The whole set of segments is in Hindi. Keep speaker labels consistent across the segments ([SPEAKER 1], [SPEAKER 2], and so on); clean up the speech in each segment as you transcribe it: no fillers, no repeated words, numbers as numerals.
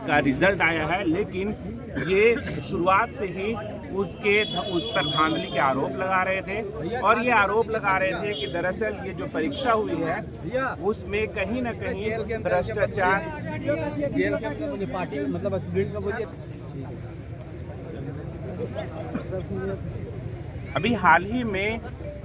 [SPEAKER 1] का रिजल्ट आया है, लेकिन ये शुरुआत से ही उस पर धांधली के आरोप लगा रहे थे और ये आरोप लगा रहे थे कि दरअसल ये जो परीक्षा हुई है उसमें कहीं ना कहीं भ्रष्टाचार। अभी हाल ही में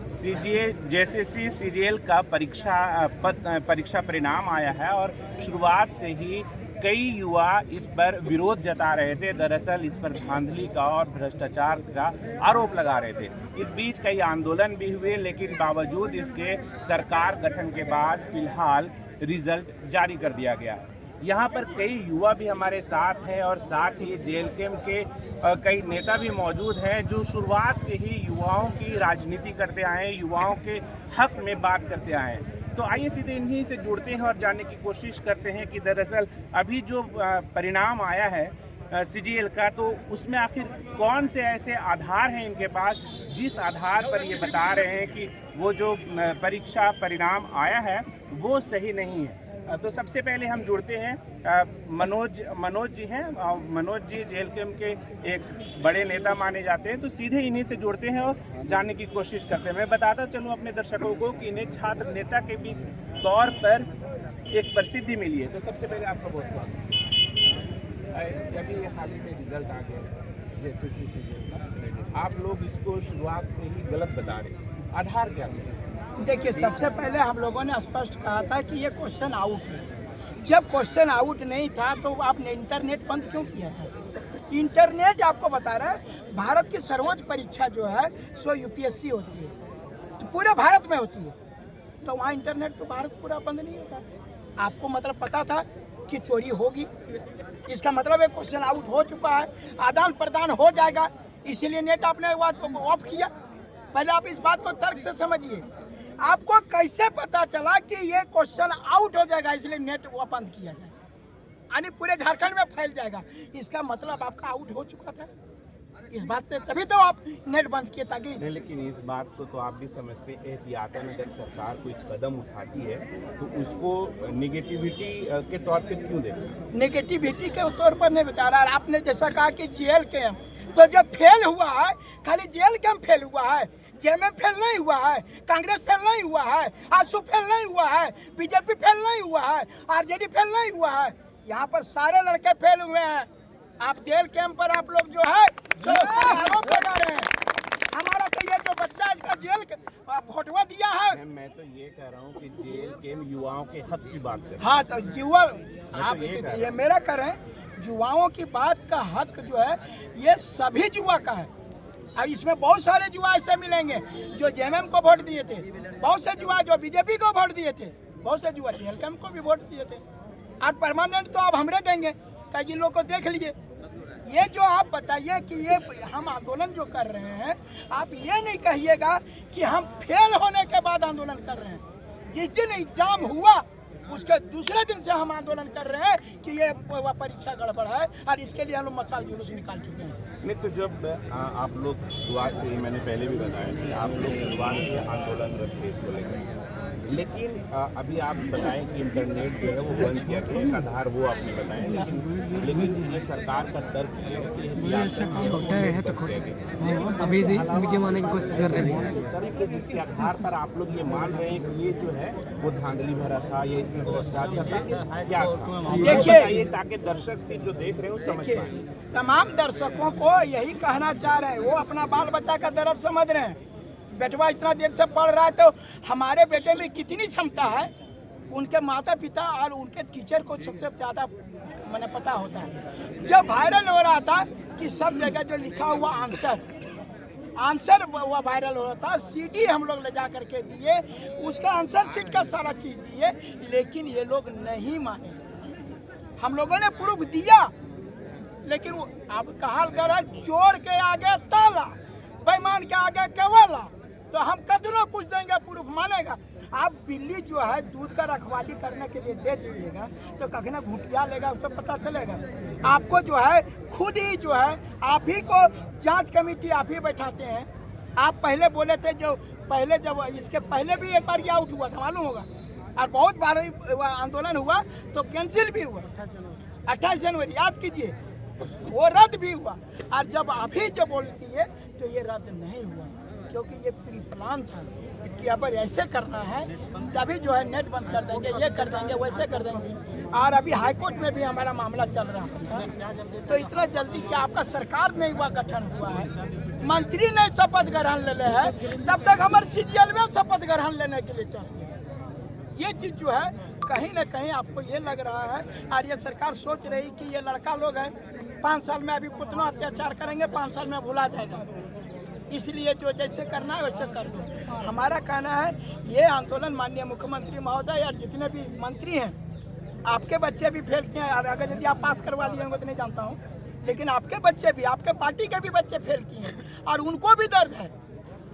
[SPEAKER 1] जेएसएससी सीजीएल का परीक्षा परिणाम आया है और शुरुआत से ही कई युवा इस पर विरोध जता रहे थे। दरअसल इस पर धांधली का और भ्रष्टाचार का आरोप लगा रहे थे। इस बीच कई आंदोलन भी हुए, लेकिन बावजूद इसके सरकार गठन के बाद फिलहाल रिजल्ट जारी कर दिया गया है। यहाँ पर कई युवा भी हमारे साथ हैं और साथ ही जेएलकेएम के कई नेता भी मौजूद हैं जो शुरुआत से ही युवाओं की राजनीति करते आए हैं, युवाओं के हक में बात करते आए हैं। तो आइए सीधे इन्हीं से जुड़ते हैं और जानने की कोशिश करते हैं कि दरअसल अभी जो परिणाम आया है सीजीएल का, तो उसमें आखिर कौन से ऐसे आधार हैं इनके पास जिस आधार पर ये बता रहे हैं कि वो जो परीक्षा परिणाम आया है वो सही नहीं है। तो सबसे पहले हम जुड़ते हैं मनोज जी हैं। मनोज जी जेएलकेएम के एक बड़े नेता माने जाते हैं, तो सीधे इन्हीं से जुड़ते हैं और जानने की कोशिश करते हैं। मैं बताता चलूं अपने दर्शकों को कि इन्हें छात्र नेता के भी तौर पर एक प्रसिद्धि मिली है। तो सबसे पहले आपका बहुत स्वागत। अभी हाल ही में रिजल्ट आ गया जेएसएससी सीजीएल का, आप लोग इसको शुरुआत से ही गलत बता रहे हैं, आधार क्या है?
[SPEAKER 2] देखिए, सबसे पहले हम लोगों ने स्पष्ट कहा था कि ये क्वेश्चन आउट है। जब क्वेश्चन आउट नहीं था तो आपने इंटरनेट बंद क्यों किया था? इंटरनेट आपको बता रहा है भारत की सर्वोच्च परीक्षा जो है सो यूपीएससी होती है, तो पूरे भारत में होती है, तो वहाँ इंटरनेट तो भारत पूरा बंद नहीं होता। आपको मतलब पता था कि चोरी होगी, इसका मतलब एक क्वेश्चन आउट हो चुका है, आदान प्रदान हो जाएगा, इसीलिए नेट आपने ऑफ किया। पहले आप इस बात को तर्क से समझिए। आपको कैसे पता चला कि ये क्वेश्चन आउट हो जाएगा इसलिए नेट वो बंद किया जाए, यानी पूरे झारखंड में फैल जाएगा? इसका मतलब आपका आउट हो चुका था। इस बात से तभी तो आप नेट बंद किए ताकि
[SPEAKER 1] नहीं, लेकिन इस बात को तो आप भी समझते हैं एहतियातन अगर सरकार कोई कदम उठाती है तो उसको निगेटिविटी के तौर पे क्यों देखना?
[SPEAKER 2] नेगेटिविटी के तौर पर नहीं बता रहा। आपने जैसा कहा कि जेएलकेएम तो जब फेल हुआ है, खाली जेएलकेएम फेल हुआ है, जेएमएम फेल नहीं हुआ है, कांग्रेस फेल नहीं हुआ है, आजसू फेल नहीं हुआ है, बीजेपी फेल नहीं हुआ है, आरजेडी फेल नहीं हुआ है, यहाँ पर सारे लड़के फेल हुए हैं। आप जेएलकेएम पर आप लोग जो है आरोप लगा रहे हैं। हमारा तो ये जो बच्चा इसका जेल फोटवा दिया है।
[SPEAKER 1] मैं तो ये कह रहा हूँ कि जेएलकेएम युवाओं के हक की बात कर।
[SPEAKER 2] हाँ, तो युवा आप ये मेरा करें, युवाओं की बात का हक जो है ये सभी युवा का है। अब इसमें बहुत सारे युवा ऐसे मिलेंगे जो जेएमएम को वोट दिए थे, बहुत से युवा जो बीजेपी को वोट दिए थे, बहुत से युवा जेएलकेएम को भी वोट दिए थे। आज परमानेंट तो आप हमरे देंगे, कई जिन लोगों को देख लीजिए। ये जो आप बताइए कि ये हम आंदोलन जो कर रहे हैं, आप ये नहीं कहिएगा कि हम फेल होने के बाद आंदोलन कर रहे हैं। जिस दिन एग्जाम हुआ उसके दूसरे दिन से हम आंदोलन कर रहे हैं कि ये परीक्षा गड़बड़ है और इसके लिए हम लोग मसाल जुलूस निकाल चुके हैं।
[SPEAKER 1] नहीं, तो जब आप लोग शुरुआत से ही, मैंने पहले भी बताया कि आप लोग शुरुआत से आंदोलन रखते इसको लेकर, लेकिन अभी आप बताएं कि इंटरनेट जो है वो बंद किया गया, एक आधार वो आपने बताया, लेकिन ये सरकार का तर्क है कि
[SPEAKER 3] छोटा है तो अभी से मीडियम आने की कोशिश कर रहे हैं,
[SPEAKER 1] जिसके आधार पर आप लोग ये मान रहे हैं कि ये जो है वो धांधली भरा था या इसमें भ्रष्टाचार था, क्या देखिए, ताकि दर्शक जो देख रहे हो समझ पाए।
[SPEAKER 2] तमाम दर्शकों को यही कहना चाह रहे हैं, वो अपना बाल बच्चा का दर्द समझ रहे हैं। बेटवा इतना देर से पढ़ रहा है तो हमारे बेटे में कितनी क्षमता है, उनके माता पिता और उनके टीचर को सबसे ज़्यादा मैंने पता होता है। जब वायरल हो रहा था कि सब जगह जो लिखा हुआ आंसर वो वायरल हो रहा था, सीडी हम लोग ले जा करके दिए, उसका आंसर शीट का सारा चीज़ दिए, लेकिन ये लोग नहीं माने। हम लोगों ने प्रूफ दिया, लेकिन वो अब कहा गया चोर के आगे ताला, बेईमान के आगे केवला, तो हम कदरों कुछ देंगे, प्रूफ मानेगा। आप बिल्ली जो है दूध का रखवाली करने के लिए दे दीजिएगा तो कखना घुटिया लेगा, उससे पता चलेगा। आपको जो है खुद ही जो है आप ही को जांच कमेटी आप ही बैठाते हैं। आप पहले बोले थे, जो पहले जब इसके पहले भी एक बार ये आउट हुआ था, मालूम होगा, और बहुत बार आंदोलन हुआ तो कैंसिल भी हुआ। 28 जनवरी याद कीजिए, वो रद्द भी हुआ। और जब अभी जो बोलती है तो ये रद्द नहीं हुआ, क्योंकि ये प्री प्लान था कि अब ऐसे करना है, तभी जो है नेट बंद कर देंगे, ये कर देंगे, वैसे कर देंगे। और अभी हाईकोर्ट में भी हमारा मामला चल रहा था। तो इतना जल्दी क्या आपका सरकार नहीं हुआ, गठन हुआ है, मंत्री ने शपथ ग्रहण ले है, तब तक हमारे सीजीएल में शपथ ग्रहण लेने के लिए चाहिए। ये चीज़ जो है कहीं ना कहीं आपको ये लग रहा है, और ये सरकार सोच रही कि ये लड़का लोग है 5 साल में अभी कितना अत्याचार करेंगे, 5 साल में भुला जाएगा, इसलिए जो जैसे करना है वैसे कर दो। हमारा कहना है ये आंदोलन माननीय मुख्यमंत्री महोदय और जितने भी मंत्री हैं, आपके बच्चे भी फेल किए हैं, और अगर यदि आप पास करवा लिए होंगे तो नहीं जानता हूँ, लेकिन आपके बच्चे भी, आपके पार्टी के भी बच्चे फेल किए हैं, और उनको भी दर्द है,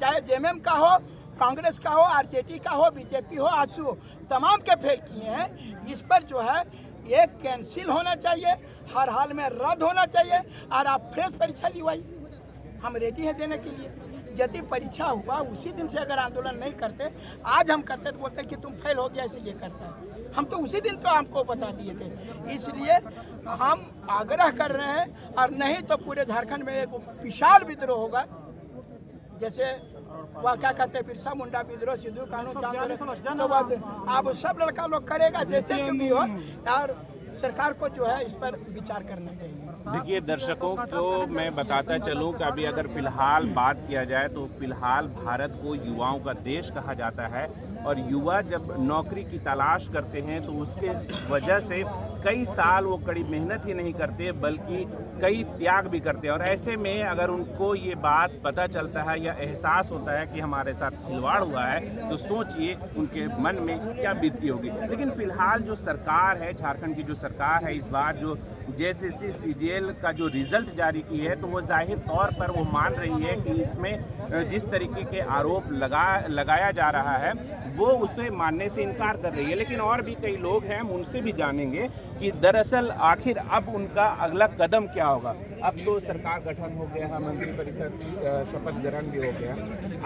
[SPEAKER 2] चाहे जेएमएम का हो, कांग्रेस का हो, आरजेडी का हो, बीजेपी हो, आजसू हो, तमाम के फेल किए हैं। इस पर जो है ये कैंसिल होना चाहिए, हर हाल में रद्द होना चाहिए, और आप फ्रेश परीक्षा लिवाई, हम रेडी हैं देने के लिए। यदि परीक्षा हुआ उसी दिन से अगर आंदोलन नहीं करते, आज हम करते तो बोलते कि तुम फेल हो गया इसलिए करता है, हम तो उसी दिन तो आपको बता दिए थे। इसलिए हम आग्रह कर रहे हैं, और नहीं तो पूरे झारखंड में एक विशाल विद्रोह होगा, जैसे वह क्या कहते हैं बिरसा मुंडा विद्रोह, सिद्धू कानू आंदोलन, तो बात अब सब लड़का लोग करेगा, जैसे जो भी हो, और सरकार को जो है इस पर विचार करना चाहिए।
[SPEAKER 1] देखिए दर्शकों को मैं बताता चलूं कि अभी अगर फिलहाल बात किया जाए तो फिलहाल भारत को युवाओं का देश कहा जाता है, और युवा जब नौकरी की तलाश करते हैं तो उसके वजह से कई साल वो कड़ी मेहनत ही नहीं करते बल्कि कई त्याग भी करते हैं। और ऐसे में अगर उनको ये बात पता चलता है या एहसास होता है कि हमारे साथ खिलवाड़ हुआ है, तो सोचिए उनके मन में क्या बीतती होगी। लेकिन फिलहाल जो सरकार है, झारखंड की जो सरकार है, इस बार जो जेएसएससी सीजीएल का जो रिजल्ट जारी की है, तो वो जाहिर तौर पर वो मान रही है कि इसमें जिस तरीके के आरोप लगाया जा रहा है वो उसे मानने से इनकार कर रही है। लेकिन और भी कई लोग हैं, हम उनसे भी जानेंगे कि दरअसल आखिर अब उनका अगला कदम क्या होगा। अब तो सरकार गठन हो गया है, मंत्रिपरिषद शपथ ग्रहण भी हो गया,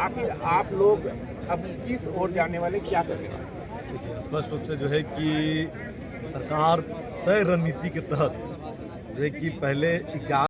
[SPEAKER 1] आखिर आप लोग अब किस ओर जाने वाले, क्या करेंगे?
[SPEAKER 4] देखिए स्पष्ट रूप से जो है कि सरकार तय रणनीति के तहत जो है कि पहले एग्जाम